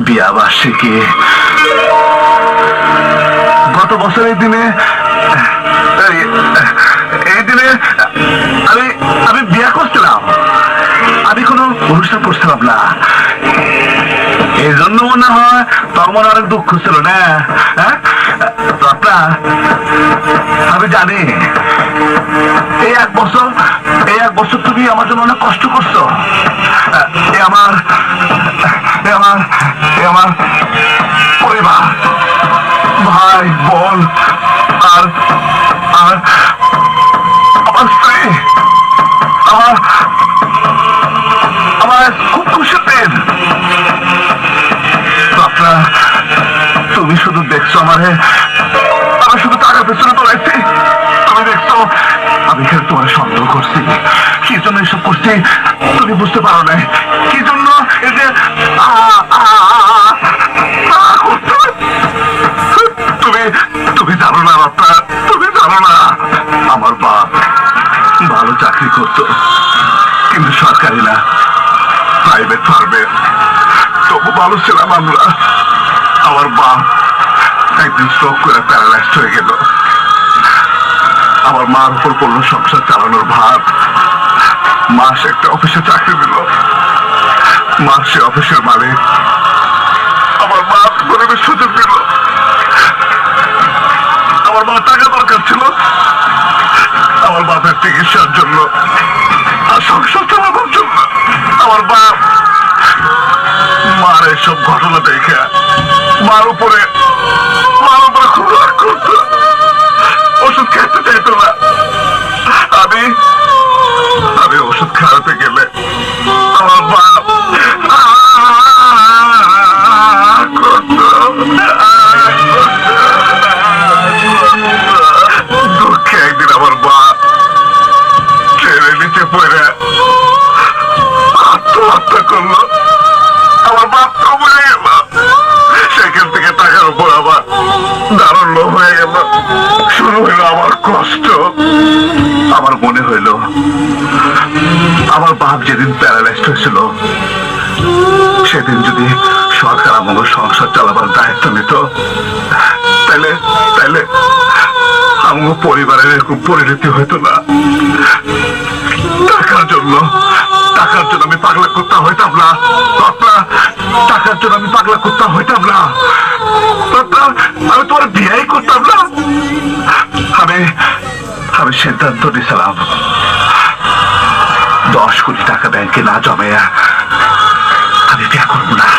বিয়া বার্ষিকী গত বছরের দিনে এই দিনে আমি আমি বিয়া করছিলাম। আমি কোনো অনুষ্ঠান করছিলাম না, এই জন্য মনে হয় তোর মনে অনেক দুঃখ ছিল না। হ্যাঁ রত্না, আমি জানি এই এক বছর তুমি আমার জন্য অনেক কষ্ট করছো। আমার পরিবার, ভাই বোন আর আর আমার স্ত্রী আমার খুব খুশি পেন। আপনার তুমি শুধু দেখছো আমি শুধু টাকা পেছনে তোলাইছি। তুমি দেখছো আমি এখানে তোমার সন্দেহ করছি। কি জন্য এসব করছি তুমি বুঝতে পারো না। কি জন্য এই যে তুমি জানো না বাপ্পা, তুমি জানো না আমার বাপ ভালো চাকরি করতো, কিন্তু সরকারি না, প্রাইভেট ফার্মে। তবু ভালো ছিলাম আমরা। আমার বাপ একদিন স্ট্রোক করে প্যারালাইজড হয়ে গেল। আমার মার উপর পড়লো সংসার চালানোর ভার। মা সে একটা অফিসে চাকরি দিল, মা সে অফিসের মালিক। আমার মা গরিবের সুযোগ দিল। আমার মা টাকা দরকার ছিল আমার বাপের চিকিৎসার জন্য আর সংসার চালানোর জন্য। আমার বাপ মার এসব ঘটনা দেখে মার উপরে খুব রাগ করত, ওষুধ খেতে চাইতো না। আমি ওষুধ খাওয়াতে গেলে আমার বাপ দুঃখে একদিন আমার বাপ ট্রেনের নিচে পড়ে আত্মহত্যা করলো। আমার বাপ তো মরে গেল। সেখান থেকে টাকার উপর আবার দারুণ হয়ে গেল। শুরু হইল আমার কষ্ট। আমার মনে হইল আমার বাপ যেদিন প্যারালাইজড হয়েছিল সেদিন যদি সরকার আমাকে সংসার চালাবার দায়িত্ব নিত, তাইলে আমার পরিবারের এরকম পরিণতি হইতো না। টাকার জন্য আমি পাগলা করতে হইতাম না। টাকার জন্য আমি পাগলা করতে হইতাম না। আমি তোমার বিয়েই করতাম না। আমি সিদ্ধান্ত নিয়েছিলাম 10 কোটি টাকা ব্যাংকে না জমে আমি বিয়ে করবো না।